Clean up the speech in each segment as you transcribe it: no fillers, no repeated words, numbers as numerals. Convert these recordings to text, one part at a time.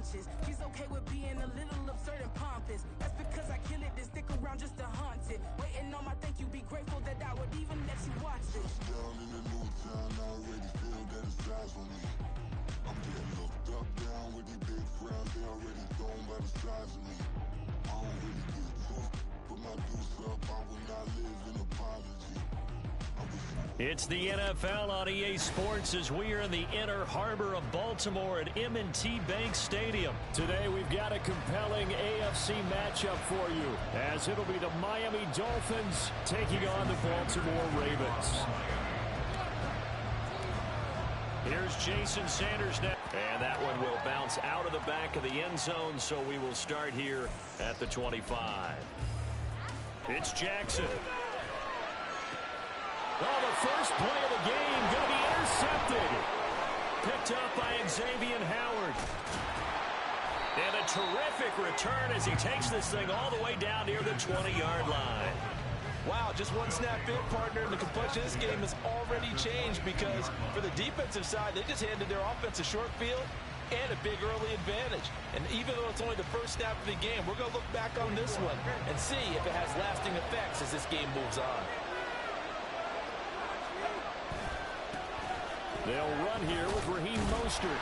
conscious. She's okay with being a little absurd and pompous. That's because I kill it, then stick around just to haunt it. Waiting on my thank you, be grateful that I would even let you watch this. Down in the new town, I already feel that it's eyes on me. I'm getting looked up, down with these big frowns, they already thrown by the size of me. I don't really get too, put my deuce up, I will not live in apology. It's the NFL on EA Sports as we are in the inner harbor of Baltimore at M&T Bank Stadium. Today we've got a compelling AFC matchup for you, as it'll be the Miami Dolphins taking on the Baltimore Ravens. Here's Jason Sanders now. And that one will bounce out of the back of the end zone, so we will start here at the 25. It's Jackson. Oh, the first play of the game going to be intercepted. Picked up by Xavier Howard. And a terrific return as he takes this thing all the way down near the 20-yard line. Wow, just one snap in, partner, and the complexion of this game has already changed because for the defensive side, they just handed their offense a short field and a big early advantage. And even though it's only the first snap of the game, we're going to look back on this one and see if it has lasting effects as this game moves on. They'll run here with Raheem Mostert.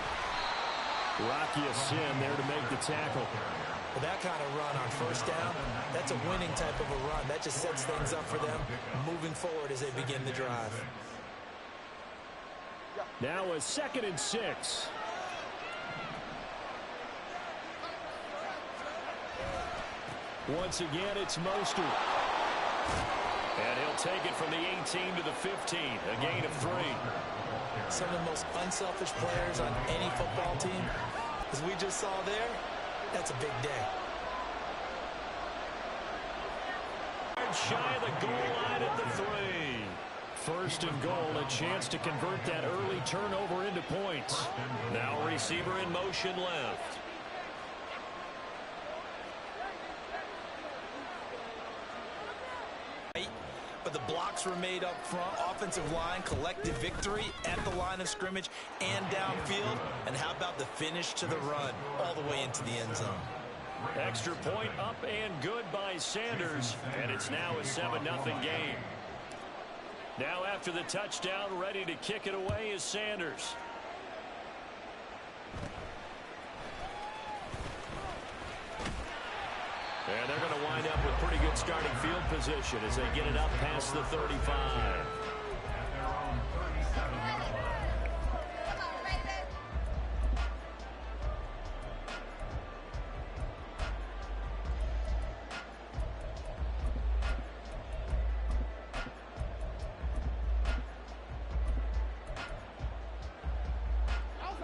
Rocky Sin there to make the tackle. Well, that kind of run on first down, that's a winning type of a run. That just sets things up for them moving forward as they begin the drive. Now a 2nd and 6. Once again, it's Mostert. And he'll take it from the 18 to the 15, a gain of 3. Some of the most unselfish players on any football team, as we just saw there, that's a big day. Shy of the goal line at the 3. 1st and goal, a chance to convert that early turnover into points. Now receiver in motion left. But the blocks were made up front. Offensive line, collective victory at the line of scrimmage and downfield. And how about the finish to the run all the way into the end zone? Extra point up and good by Sanders. And it's now a 7-0 game. Now after the touchdown, ready to kick it away is Sanders. And they're going to wind up with pretty good starting field position as they get it up past the 35.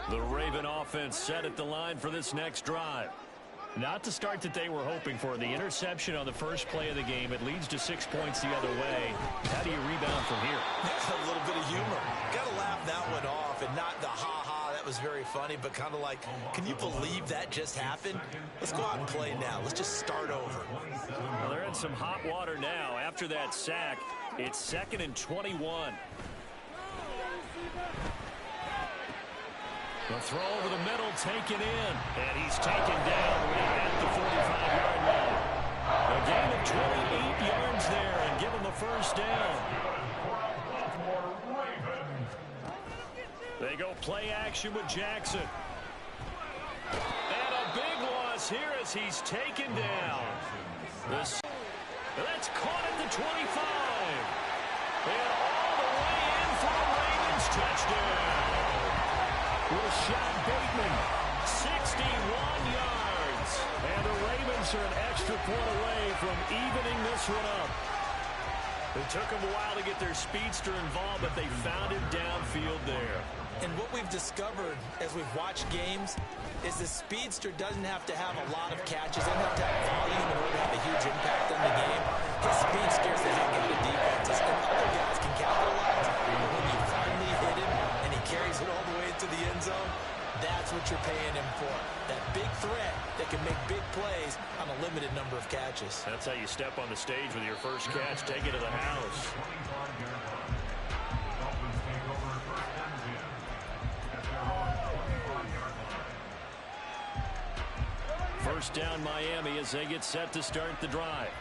The Raven offense set at the line for this next drive. Not the start that they were hoping for. The interception on the first play of the game. It leads to 6 points the other way. How do you rebound from here? A little bit of humor. Got to laugh that one off and not the ha-ha. That was very funny, but kind of like, can you believe that just happened? Let's go out and play now. Let's just start over. Well, they're in some hot water now. After that sack, it's 2nd and 21. The throw over the middle, taken in, and he's taken down right at the 45-yard line. A gain of 28 yards there and give him the first down. They go play action with Jackson. And a big loss here as he's taken down. That's caught at the 25. And all the way in for the Ravens touchdown. Rashad Bateman, 61 yards. And the Ravens are an extra point away from evening this one up. It took them a while to get their speedster involved, but they found him downfield there. And what we've discovered as we've watched games is the speedster doesn't have to have a lot of catches. Doesn't have to have volume in order to have a huge impact on the game. His speed scares the heck out of defenses, and other guys can capitalize. But when you finally hit him and he carries it all the way into the end zone, that's what you're paying him for. That big threat that can make big plays on a limited number of catches. That's how you step on the stage with your first catch. Take it to the house. first down Miami as they get set to start the drive.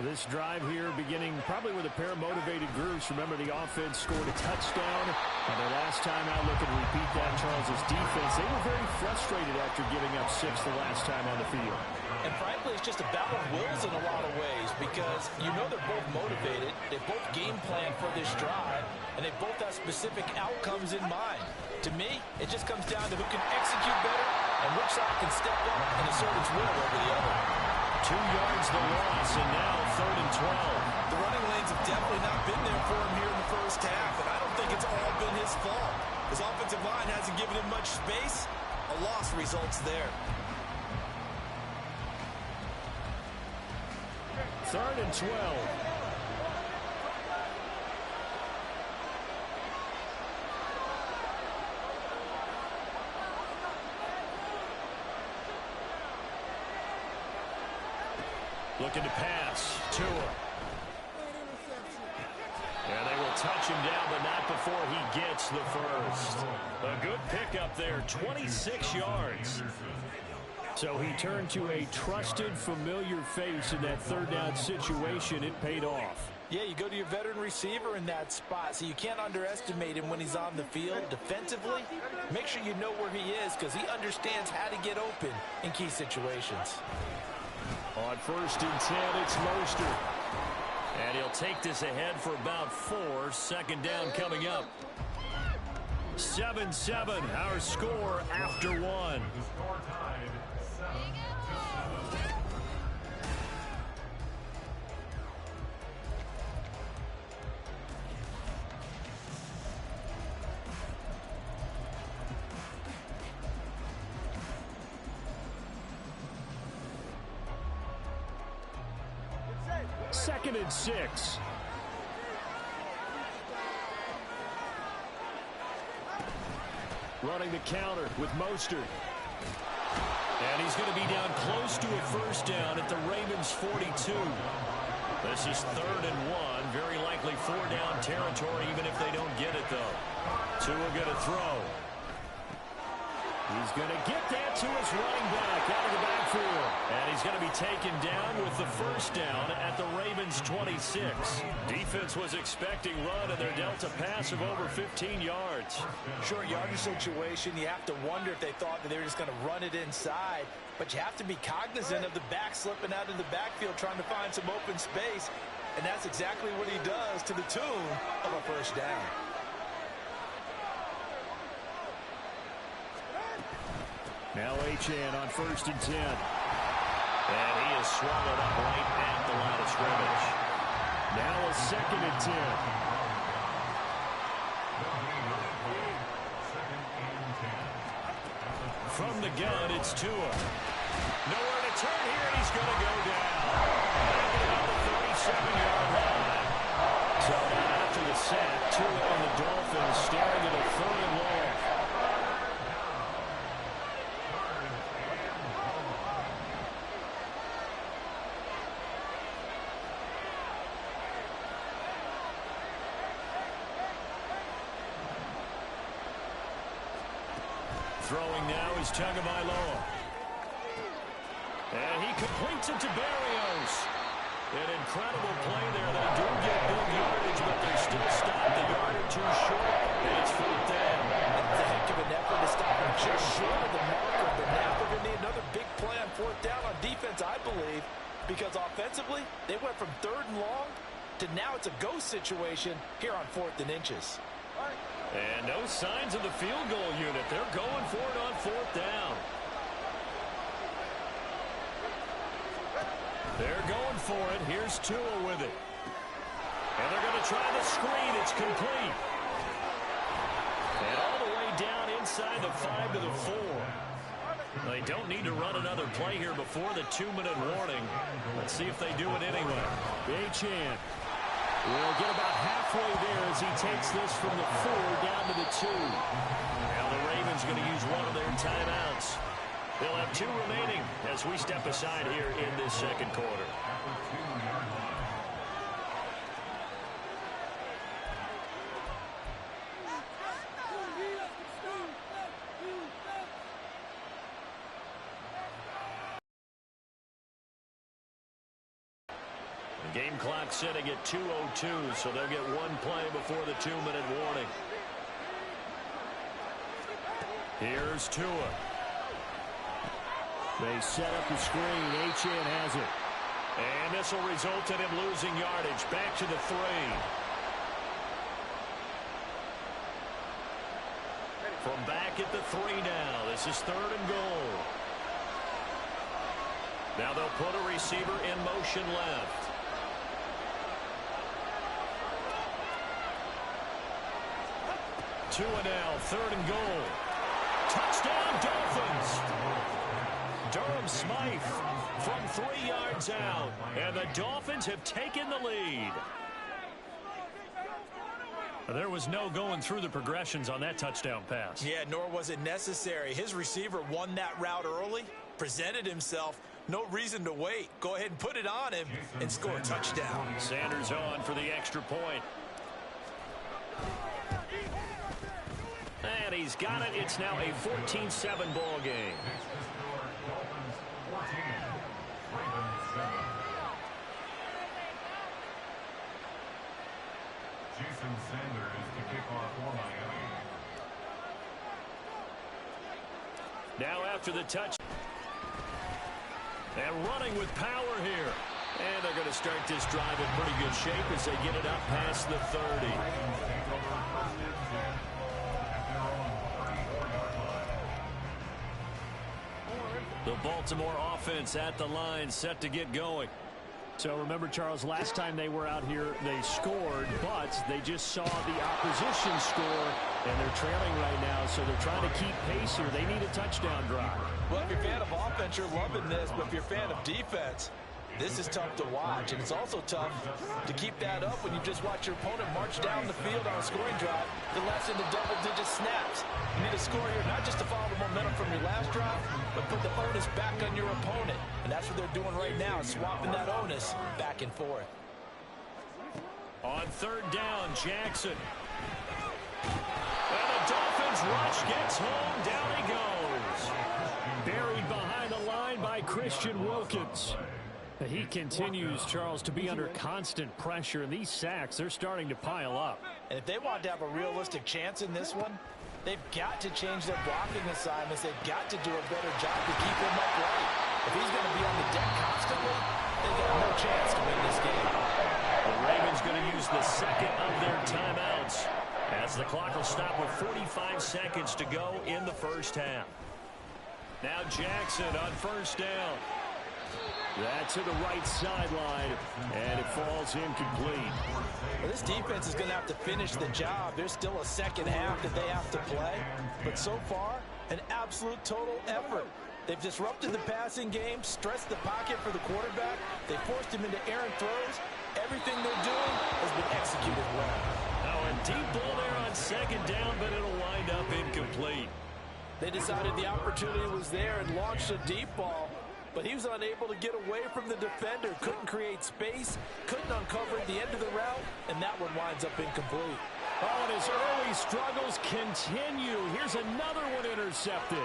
This drive here beginning probably with a pair of motivated groups. Remember, the offense scored a touchdown. And their last time out, looking to repeat that, Charles' defense. They were very frustrated after giving up 6 the last time on the field. And frankly, it's just a battle of wills in a lot of ways because you know they're both motivated. They both game plan for this drive, and they both have specific outcomes in mind. To me, it just comes down to who can execute better and which side can step up and assert its will over the other. 2 yards the loss, and now 3rd and 12. The running lanes have definitely not been there for him here in the first half, and I don't think it's all been his fault. His offensive line hasn't given him much space. A loss results there. 3rd and 12. Looking to pass. Tua. And they will touch him down, but not before he gets the first. A good pickup there, 26 yards. So he turned to a trusted, familiar face in that 3rd down situation. It paid off. Yeah, you go to your veteran receiver in that spot, so you can't underestimate him when he's on the field defensively. Make sure you know where he is because he understands how to get open in key situations. On 1st and 10, it's Mostert. And he'll take this ahead for about 4. 2nd down coming up. 7-7, our score after 1. Second and 6. Running the counter with Mostert. And he's going to be down close to a first down at the Ravens' 42. This is 3rd and 1. Very likely 4-down territory, even if they don't get it, though. Tua going to throw. He's going to get that to his running back out of the backfield. And he's going to be taken down with the first down at the Ravens' 26. Defense was expecting run, and they're dealt a pass of over 15 yards. Short yardage situation, you have to wonder if they thought that they were just going to run it inside. But you have to be cognizant of the back slipping out of the backfield trying to find some open space. And that's exactly what he does to the tune of a first down. Now Achane on 1st and 10. And he is swallowed up right at the line of scrimmage. Now a 2nd and 10. From the gun, it's Tua. Nowhere to turn here, and he's going to go down. Back at about the 37-yard line. So after the sack, Tua and the Dolphins staring at a 3rd and long. Throwing now is Tagovailoa. And he completes it to Barrios. An incredible play there. They do get big yardage, but they still stop the yard or 2 short. And it's 4th down. That's a heck of an effort to stop him just short of the marker. But now they're going to need another big play on 4th down on defense, I believe. Because offensively, they went from 3rd and long to now it's a go situation here on 4th and inches. And no signs of the field goal unit. They're going for it on 4th down. They're going for it. Here's Tua with it. And they're going to try the screen. It's complete. And all the way down inside the 5 to the 4. They don't need to run another play here before the 2-minute warning. Let's see if they do it anyway. Achane will get about halfway there as he takes this from the 4 down to the 2. Now the Ravens going to use one of their timeouts. They'll have 2 remaining as we step aside here in this 2nd quarter. Game clock sitting at 2:02, so they'll get one play before the 2-minute warning. Here's Tua. They set up the screen. Achane has it. And this will result in him losing yardage. Back to the 3. From back at the 3 now. This is 3rd and goal. Now they'll put a receiver in motion left. Tua now, 3rd and goal. Touchdown, Dolphins! Durham Smythe from 3 yards out. And the Dolphins have taken the lead. There was no going through the progressions on that touchdown pass. Yeah, nor was it necessary. His receiver won that route early, presented himself. No reason to wait. Go ahead and put it on him and score a touchdown. Sanders on for the extra point. And he's got it. It's now a 14-7 ball game. Now after the touch. And running with power here. And they're going to start this drive in pretty good shape as they get it up past the 30. The Baltimore offense at the line, set to get going. So remember, Charles, last time they were out here, they scored, but they just saw the opposition score, and they're trailing right now, so they're trying to keep pace here. They need a touchdown drive. Well, if you're a fan of offense, you're loving this, but if you're a fan of defense, this is tough to watch, and it's also tough to keep that up when you just watch your opponent march down the field on a scoring drive to less into double-digit snaps. You need a score here not just to follow the momentum from your last drive, but put the onus back on your opponent. And that's what they're doing right now, swapping that onus back and forth. On 3rd down, Jackson. And the Dolphins rush gets home. Down he goes. Buried behind the line by Christian Wilkins. He continues, Charles, to be under constant pressure, and these sacks, they're starting to pile up. And if they want to have a realistic chance in this one, they've got to change their blocking assignments. They've got to do a better job to keep him upright. If he's going to be on the deck constantly, they got no chance to win this game. The Ravens going to use the second of their timeouts as the clock will stop with 45 seconds to go in the first half. Now Jackson on 1st down. That's to the right sideline, and it falls incomplete. Well, this defense is going to have to finish the job. There's still a second half that they have to play. But so far, an absolute total effort. They've disrupted the passing game, stressed the pocket for the quarterback. They forced him into errant throws. Everything they're doing has been executed well. Now a deep ball there on 2nd down, but it'll wind up incomplete. They decided the opportunity was there and launched a deep ball. But he was unable to get away from the defender, couldn't create space, couldn't uncover at the end of the route, and that one winds up incomplete. Oh, and his early struggles continue. Here's another one intercepted.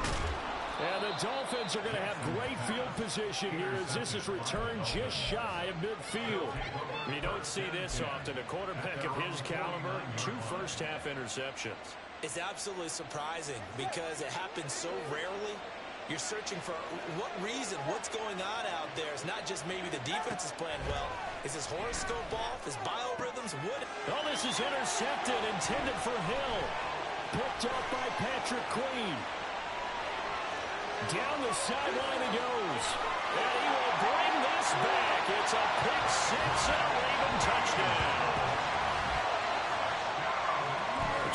And the Dolphins are going to have great field position here as this is returned just shy of midfield. You don't see this often. A quarterback of his caliber, 2 first-half interceptions. It's absolutely surprising because it happens so rarely. You're searching for what reason, what's going on out there. It's not just maybe the defense is playing well. Is his horoscope off? His biorhythms? What? Oh, this is intercepted, intended for Hill. Picked up by Patrick Queen. Down the sideline he goes. And he will bring this back. It's a pick 6 and a Raven touchdown.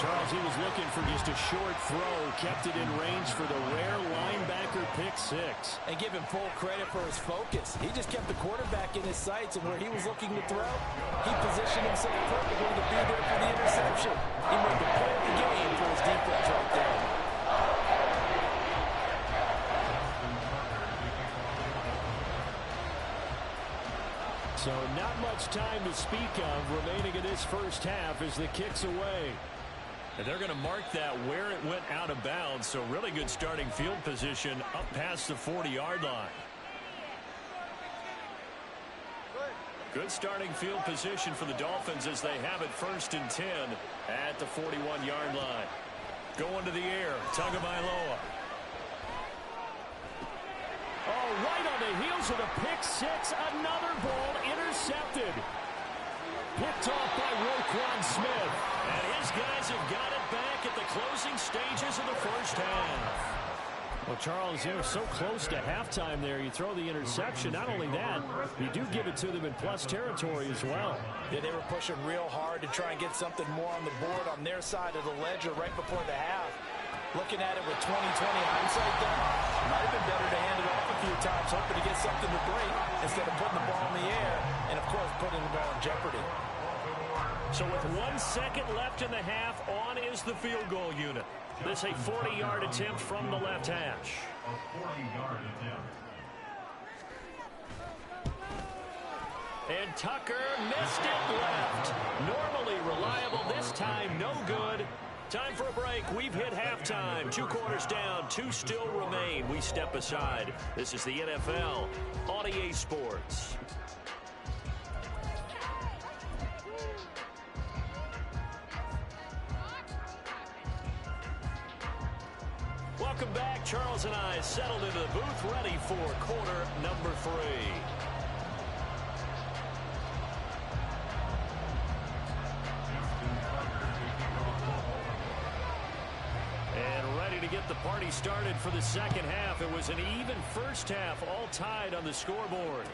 Charles, he was looking for just a short throw, kept it in range for the rare linebacker pick 6. And give him full credit for his focus. He just kept the quarterback in his sights, and where he was looking to throw, he positioned himself perfectly to be there for the interception. He made the play of the game for his defense right there. So not much time to speak of remaining in this first half as the kick's away. And they're going to mark that where it went out of bounds. So really good starting field position up past the 40-yard line. Good starting field position for the Dolphins as they have it 1st and 10 at the 41-yard line. Going to the air, Tagovailoa. Oh, right on the heels of the pick six. Another ball intercepted. Picked off by Roquan Smith. And his guys have got it back at the closing stages of the first half. Well, Charles, you're so close to halftime there. You throw the interception. Not only that, you do give it to them in plus territory as well. Yeah, they were pushing real hard to try and get something more on the board on their side of the ledger right before the half. Looking at it with 20/20 hindsight, though, might have been better to hand it off a few times, hoping to get something to break instead of putting the ball in the air and, of course, putting the ball in jeopardy. So with 1 second left in the half, on is the field goal unit. This a 40-yard attempt from the left hash. A 40-yard attempt. And Tucker missed it left. Normally reliable, this time no good. Time for a break. We've hit halftime. 2 quarters down, 2 still remain. We step aside. This is the NFL on EA Sports. Welcome back. Charles and I settled into the booth, ready for quarter number 3. And ready to get the party started for the second half. It was an even first half, all tied on the scoreboard.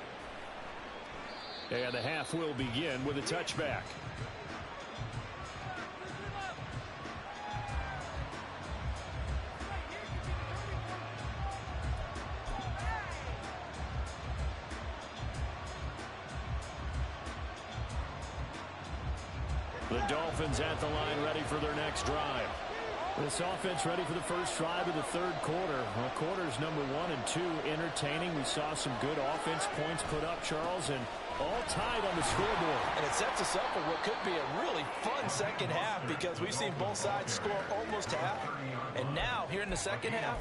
And the half will begin with a touchback. The Dolphins at the line, ready for their next drive. This offense ready for the first drive of the third quarter. Well, quarters number 1 and 2 entertaining. We saw some good offense points put up, Charles, and all tied on the scoreboard. And it sets us up for what could be a really fun second half because we've seen both sides score almost half. And now, here in the second half,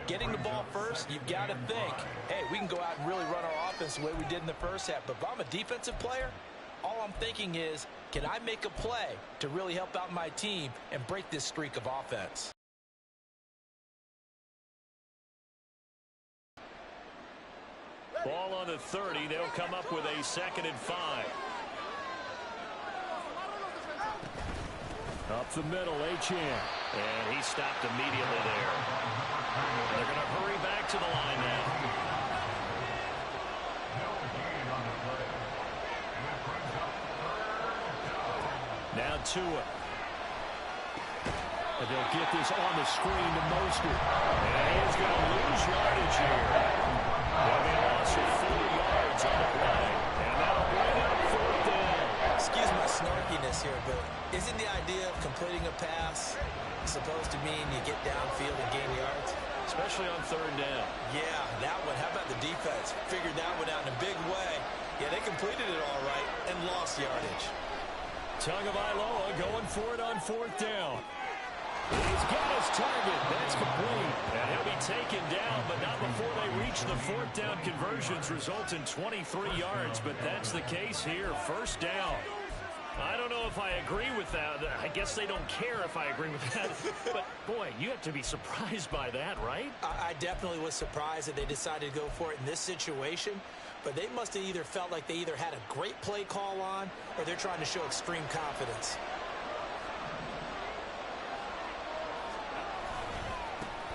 getting the ball first, you've got to think, hey, we can go out and really run our offense the way we did in the first half. But if I'm a defensive player, all I'm thinking is, can I make a play to really help out my team and break this streak of offense? Ball on the 30. They'll come up with a 2nd and 5. Up the middle, Achane. And he stopped immediately there. And they're going to hurry back to the line now. Now Tua. And they'll get this on the screen to Mostert. And he is going to lose yardage here. They'll be a loss of 4 yards on the play. And that'll bring up 4th down. Excuse my snarkiness here, but isn't the idea of completing a pass supposed to mean you get downfield and gain yards? Especially on 3rd down. Yeah, that one. How about the defense? Figured that one out in a big way. Yeah, they completed it all right and lost yardage. Tagovailoa going for it on 4th down. He's got his target. That's complete. And he'll be taken down, but not before they reach the 4th down conversions, result in 23 yards. But that's the case here. 1st down. I don't know if I agree with that. I guess they don't care if I agree with that. But, boy, you have to be surprised by that, right? I definitely was surprised that they decided to go for it in this situation. But they must have either felt like they either had a great play call on or they're trying to show extreme confidence.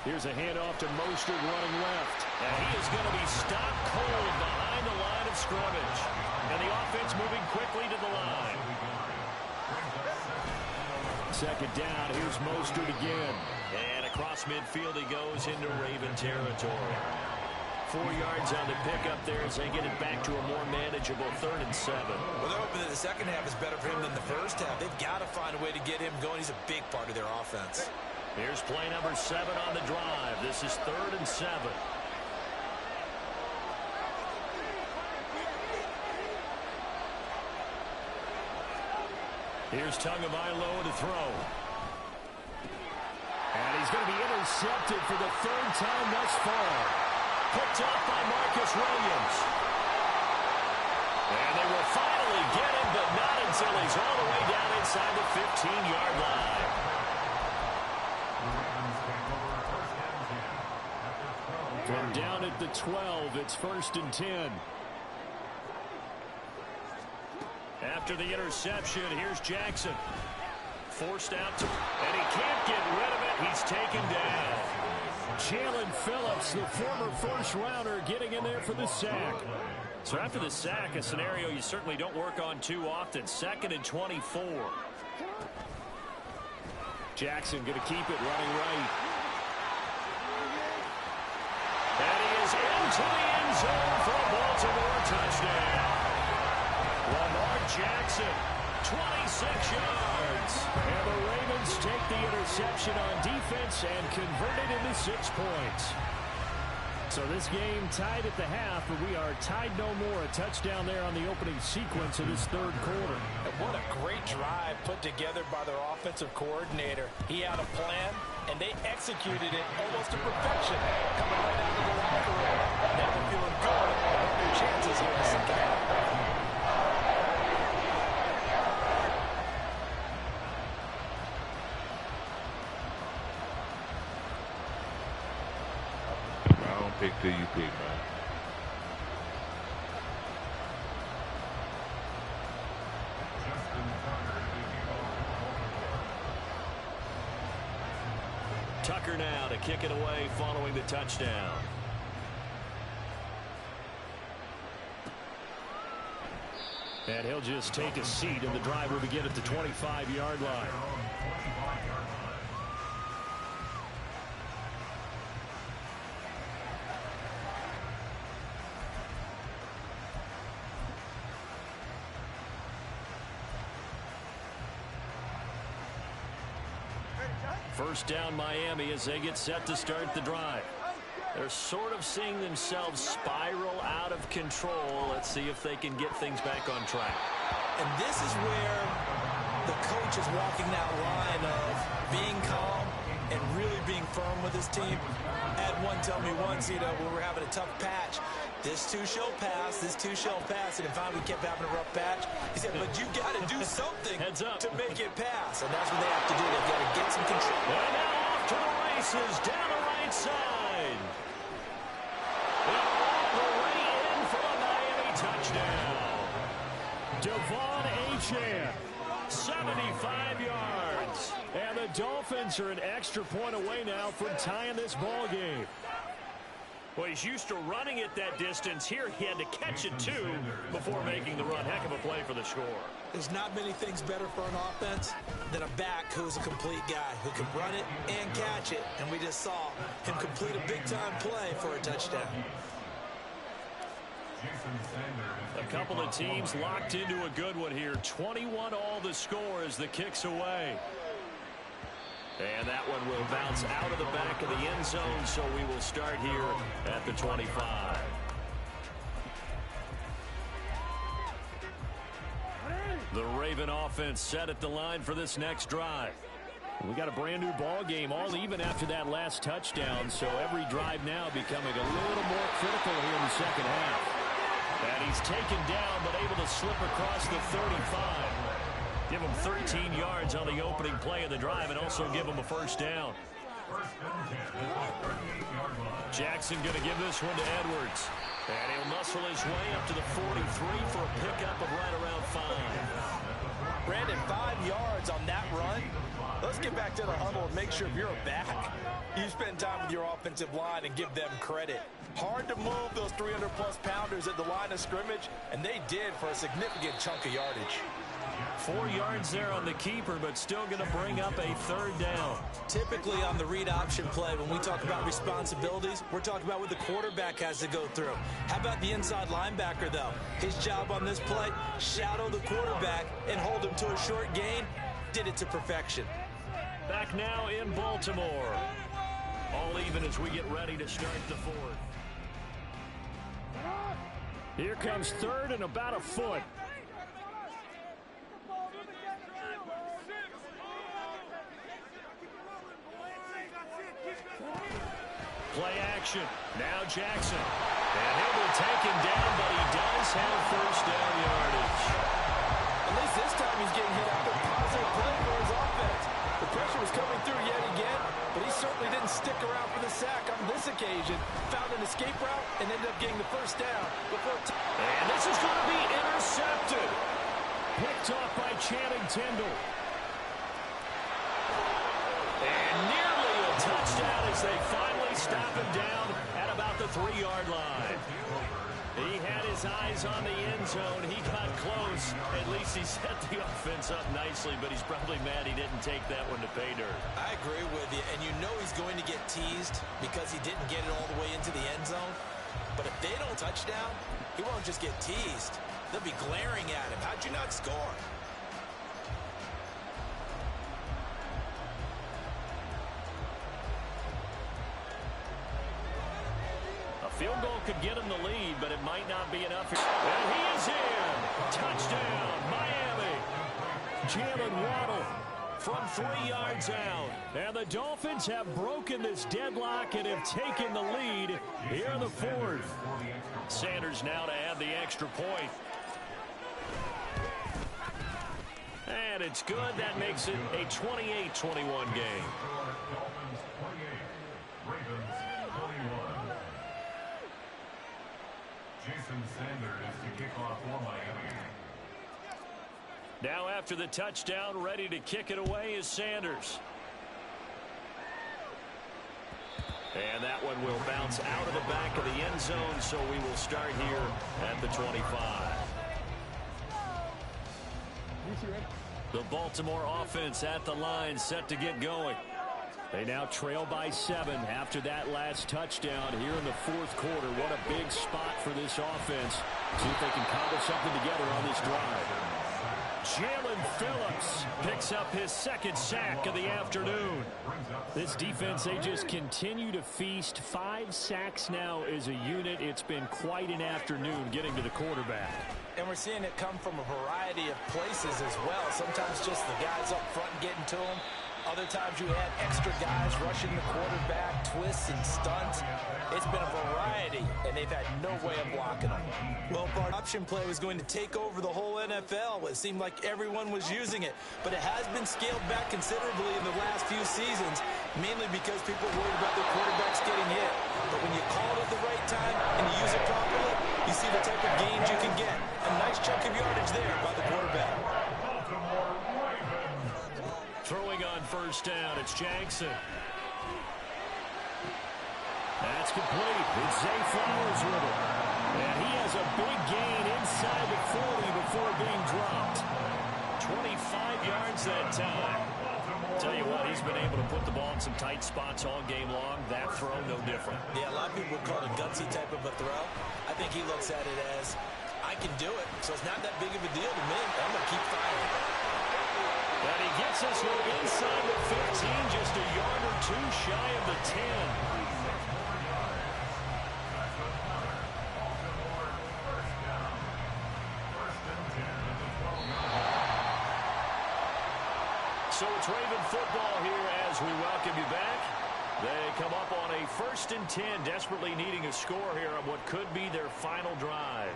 Here's a handoff to Mostert running left. And he is going to be stopped cold behind the line of scrimmage. And the offense moving quickly to the line. 2nd down. Here's Mostert again. And across midfield he goes into Raven territory. 4 yards on the pickup there as they get it back to a more manageable 3rd and 7. Well, they're hoping that the second half is better for him than the first half. They've got to find a way to get him going. He's a big part of their offense. Here's play number 7 on the drive. This is 3rd and 7. Here's Tagovailoa to throw. And he's going to be intercepted for the 3rd time thus far. Picked off by Marcus Williams. And they will finally get him, but not until he's all the way down inside the 15-yard line. From down at the 12, it's 1st and 10. After the interception, here's Jackson. Forced out to, and he can't get rid of it. He's taken down. Jalen Phillips, the former first-rounder, getting in there for the sack. So after the sack, a scenario you certainly don't work on too often. 2nd and 24. Jackson going to keep it running right. And he is into the end zone for a Baltimore touchdown. Lamar Jackson, 26 yards. And the Ravens take the interception on defense and convert it into 6 points. So this game tied at the half, but we are tied no more. A touchdown there on the opening sequence of this 3rd quarter. And what a great drive put together by their offensive coordinator. He had a plan, and they executed it almost to perfection. Coming right out of the locker room. Now they're feeling good about their chances here in the second half. Pick till you pick, man. Tucker now to kick it away following the touchdown. And he'll just take a seat, and the drive will begin at the 25-yard line. First down Miami as they get set to start the drive. They're sort of seeing themselves spiral out of control. Let's see if they can get things back on track. And this is where the coach is walking that line of being calm and really being firm with his team. I had one tell me once, when we were having a tough patch, this too shall pass, this too shall pass, and if finally we kept having a rough patch, he said, but you got to do something to make it pass, and that's what they have to do. They've got to get some control. And now off to the races down the right side. They're all the way in for a Miami touchdown. Devon Achane, 75 yards. And the Dolphins are an extra point away now from tying this ball game. Well, he's used to running it that distance. Here he had to catch it, too, before making the run. Heck of a play for the score. There's not many things better for an offense than a back who's a complete guy who can run it and catch it. And we just saw him complete a big-time play for a touchdown. A couple of teams locked into a good one here. 21 all the score as the kick's away. And that one will bounce out of the back of the end zone, so we will start here at the 25. The Raven offense set at the line for this next drive. We got a brand new ball game, all even after that last touchdown, so every drive now becoming a little more critical here in the second half. And he's taken down, but able to slip across the 35. Give him 13 yards on the opening play of the drive and also give him a first down. Jackson going to give this one to Edwards. And he'll muscle his way up to the 43 for a pickup of right around 5. Brandon, 5 yards on that run. Let's get back to the huddle and make sure if you're a back, you spend time with your offensive line and give them credit. Hard to move those 300-plus pounders at the line of scrimmage, and they did for a significant chunk of yardage. 4 yards there on the keeper, but still going to bring up a third down. Typically on the read option play, when we talk about responsibilities, we're talking about what the quarterback has to go through. How about the inside linebacker, though? His job on this play, shadow the quarterback and hold him to a short gain. Did it to perfection. Back now in Baltimore. All even as we get ready to start the fourth. Here comes third and about a foot. Play action. Now Jackson. And he'll be taken down, but he does have first down yardage. At least this time he's getting hit after a positive play for his offense. The pressure was coming through yet again, but he certainly didn't stick around for the sack on this occasion. Found an escape route and ended up getting the first down before. And this is going to be intercepted. Picked off by Channing Tindall. And nearly a touchdown as they finally stop him down at about the 3-yard line. He had his eyes on the end zone. He got close. At least he set the offense up nicely, but he's probably mad he didn't take that one to pay dirt. I agree with you, and you know he's going to get teased because he didn't get it all the way into the end zone. But if they don't touchdown, he won't just get teased. They'll be glaring at him. How'd you not score? Field goal could get him the lead, but it might not be enough. And he is in. Touchdown, Miami. Jalen Waddle from 3 yards out. And the Dolphins have broken this deadlock and have taken the lead here in the 4th. Sanders now to add the extra point. And it's good. That makes it a 28-21 game. Sanders to kick off for Miami. Now after the touchdown, ready to kick it away is Sanders. And that one will bounce out of the back of the end zone, so we will start here at the 25. The Baltimore offense at the line, set to get going. They now trail by 7 after that last touchdown here in the 4th quarter. What a big spot for this offense. See if they can cobble something together on this drive. Jalen Phillips picks up his 2nd sack of the afternoon. This defense, they just continue to feast. 5 sacks now as a unit. It's been quite an afternoon getting to the quarterback. And we're seeing it come from a variety of places as well. Sometimes just the guys up front getting to him. Other times you had extra guys rushing the quarterback, twists and stunts. It's been a variety, and they've had no way of blocking them. Well, Bart, option play was going to take over the whole NFL. It seemed like everyone was using it, but it has been scaled back considerably in the last few seasons, mainly because people are worried about their quarterbacks getting hit. But when you call it at the right time and you use it properly, you see the type of gains you can get. A nice chunk of yardage there by the quarterback. Throwing on first down, it's Jackson. That's complete. It's Zay Flowers with it. And he has a big gain inside the 40 before being dropped. 25 yards that time. Tell you what, he's been able to put the ball in some tight spots all game long. That throw, no different. Yeah, a lot of people would call it a gutsy type of a throw. I think he looks at it as, I can do it, so it's not that big of a deal to me. I'm going to keep firing. And he gets us inside the 15, just a yard or two shy of the 10. So it's Raven football here as we welcome you back. They come up on a 1st and 10, desperately needing a score here on what could be their final drive.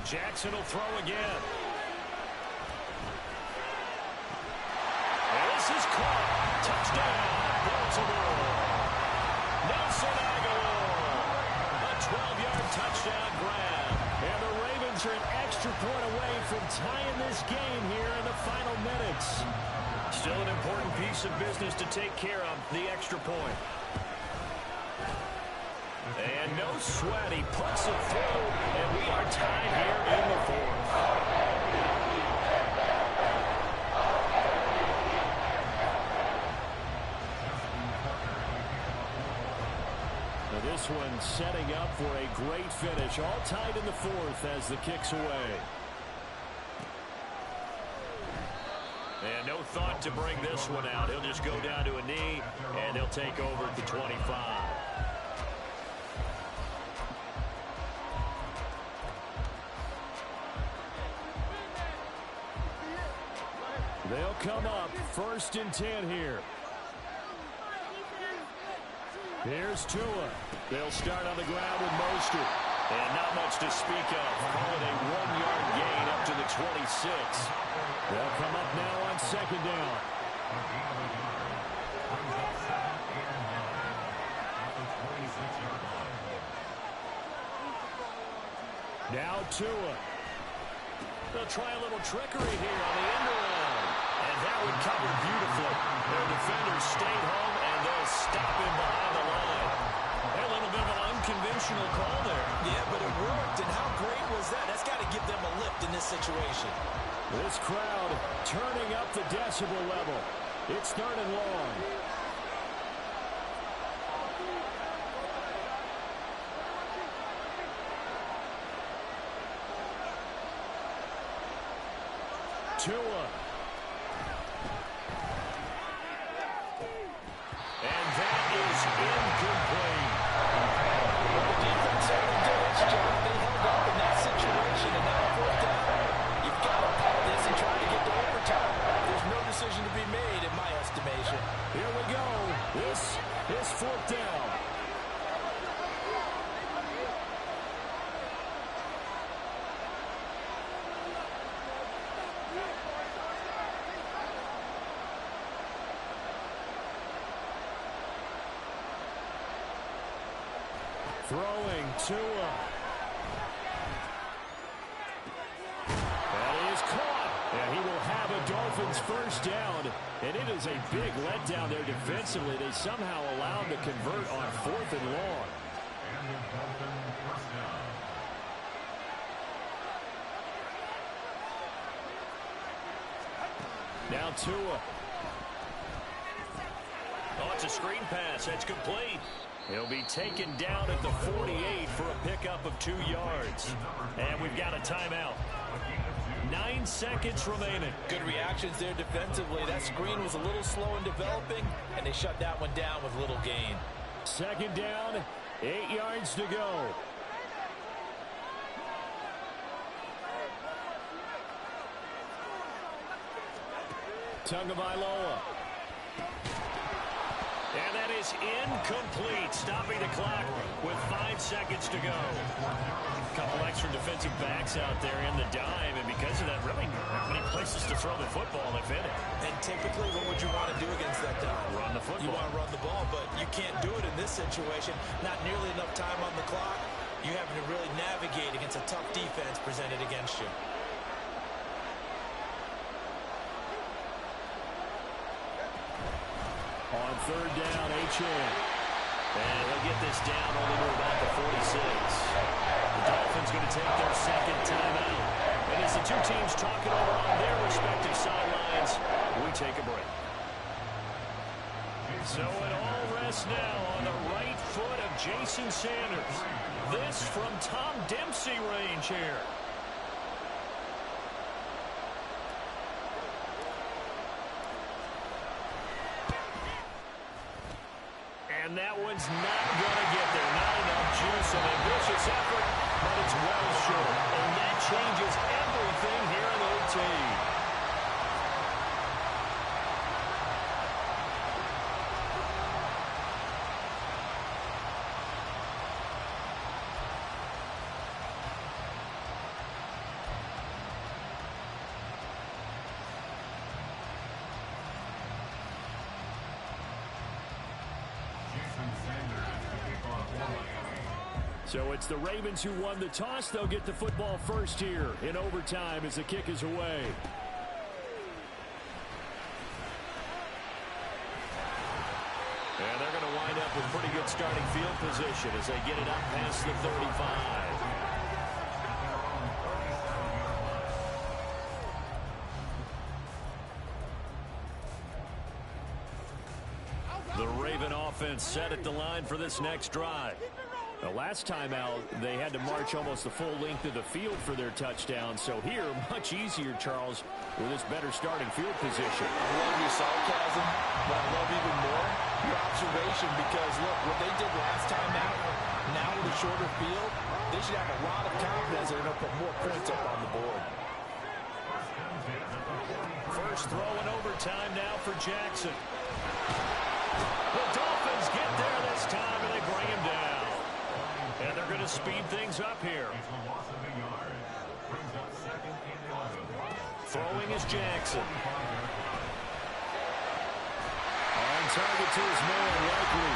Jackson will throw again. And this is caught. Touchdown, Baltimore. Nelson Aguilar. A 12-yard touchdown grab. And the Ravens are an extra point away from tying this game here in the final minutes. Still an important piece of business to take care of, the extra point. And no sweat, he puts it through, and we are tied here in the 4th. Now this one setting up for a great finish, all tied in the 4th as the kick's away. And no thought to bring this one out. He'll just go down to a knee, and he'll take over at the 25. They'll come up 1st and 10 here. Here's Tua. They'll start on the ground with Mostert. And not much to speak of. Call it a 1-yard gain up to the 26. They'll come up now on 2nd down. Now Tua. They'll try a little trickery here on the end around. And that one covered beautifully. Their defenders stayed home, and they'll stop him behind the line. A little bit of an unconventional call there. Yeah, but it worked, and how great was that? That's got to give them a lift in this situation. This crowd turning up the decibel level. It's 3rd and long. Tua. And that is incomplete. Well, the defense certainly did its job. They held up in that situation, and now 4th down. You've got to punt this and try to get to overtime. There's no decision to be made, in my estimation. Here we go. This is 4th down. Throwing Tua. That is caught. And he will have a Dolphins 1st down. And it is a big letdown there defensively. They somehow allowed to convert on 4th and long. Now Tua. Oh, it's a screen pass. That's complete. He'll be taken down at the 48 for a pickup of 2 yards. And we've got a timeout. 9 seconds remaining. Good reactions there defensively. That screen was a little slow in developing, and they shut that one down with little gain. 2nd down, 8 yards to go. Tagovailoa. And that is incomplete, stopping the clock with 5 seconds to go. A couple extra defensive backs out there in the dime, and because of that, really not many places to throw the football if in it. And typically, what would you want to do against that dime? Run the football. You want to run the ball, but you can't do it in this situation. Not nearly enough time on the clock. You're having to really navigate against a tough defense presented against you. On 3rd down, Achane. And he'll get this down only to about the 46. The Dolphins going to take their 2nd timeout. And as the two teams talk it over on their respective sidelines, we take a break. So it all rests now on the right foot of Jason Sanders. This from Tom Dempsey range here. And that one's not going to get there. Not enough juice. An ambitious effort, but it's well short. And that changes everything here in OT. So it's the Ravens who won the toss. They'll get the football first here in overtime as the kick is away. And they're going to wind up with pretty good starting field position as they get it up past the 35. The Raven offense set at the line for this next drive. The last time out, they had to march almost the full length of the field for their touchdown. So here, much easier, Charles, with this better starting field position. I love your sarcasm, but I love even more your observation because, look, what they did last time out, now with a shorter field, they should have a lot of confidence they're going to put more points up on the board. First throw in overtime now for Jackson. The Dolphins get there this time, and they bring him down. And they're going to speed things up here. Throwing is Jackson. On target to his man, Likely.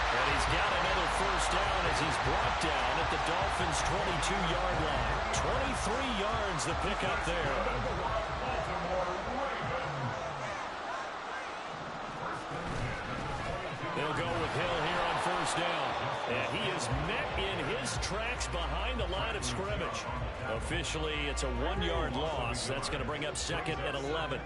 And he's got another first down as he's brought down at the Dolphins' 22-yard line. 23 yards the pickup there. They'll go with Hill here on first down. And he is met in his tracks behind the line of scrimmage. Officially, it's a 1-yard loss. That's going to bring up second and 11.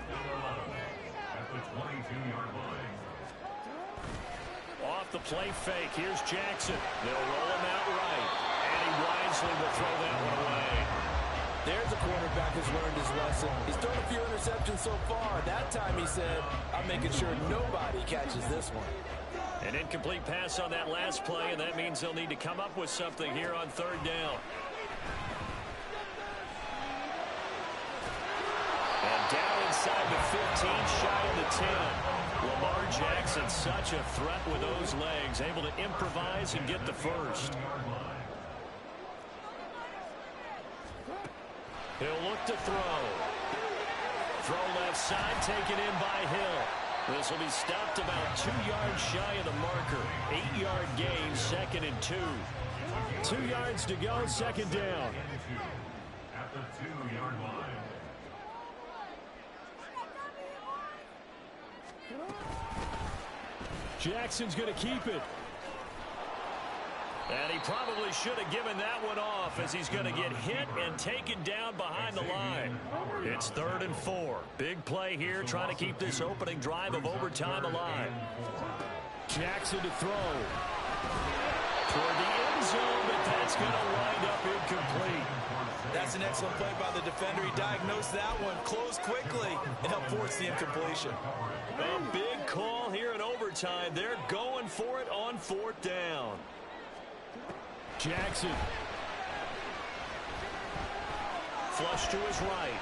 Off the play fake, here's Jackson. They'll roll him out right. And he wisely will throw that one away. There's a quarterback who's learned his lesson. He's thrown a few interceptions so far. That time he said, I'm making sure nobody catches this one. An incomplete pass on that last play, and that means they'll need to come up with something here on third down. And down inside the 15, shy of the 10. Lamar Jackson, such a threat with those legs, able to improvise and get the first. He'll look to throw. Throw left side, taken in by Hill. This will be stopped about 2 yards shy of the marker. 8-yard gain, second and 2. 2 yards to go, second down. At the 2-yard line. Jackson's going to keep it. And he probably should have given that one off as he's going to get hit and taken down behind the line. It's 3rd and 4. Big play here, trying to keep this opening drive of overtime alive. Jackson to throw. Toward the end zone, but that's going to wind up incomplete. That's an excellent play by the defender. He diagnosed that one, closed quickly, and helped force the incompletion. A big call here in overtime. They're going for it on 4th down. Jackson. Flush to his right.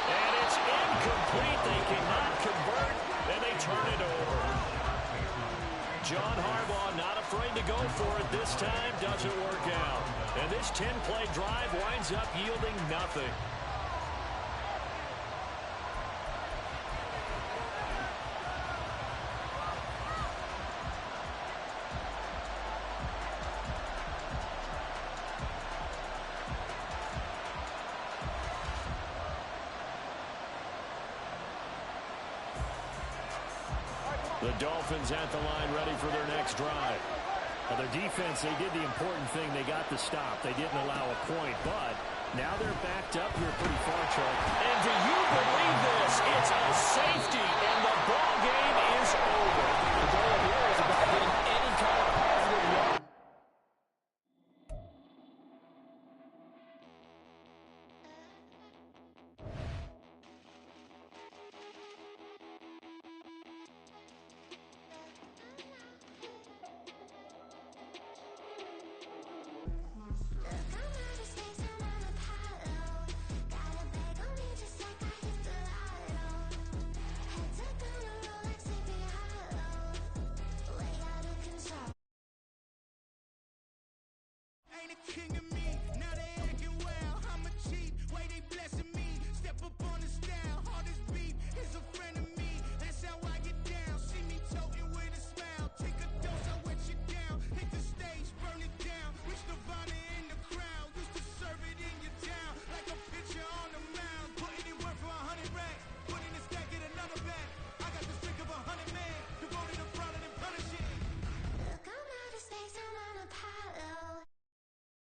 And it's incomplete. They cannot convert, and they turn it over. John Harbaugh not afraid to go for it this time. Doesn't work out. And this 10-play drive winds up yielding nothing. The Dolphins at the line ready for their next drive. Now their defense, they did the important thing. They got the stop. They didn't allow a point, but now they're backed up here pretty far, Chuck. And do you believe this? It's a safety, and the ball game is over. The goal here is about getting any kind of positive yard. King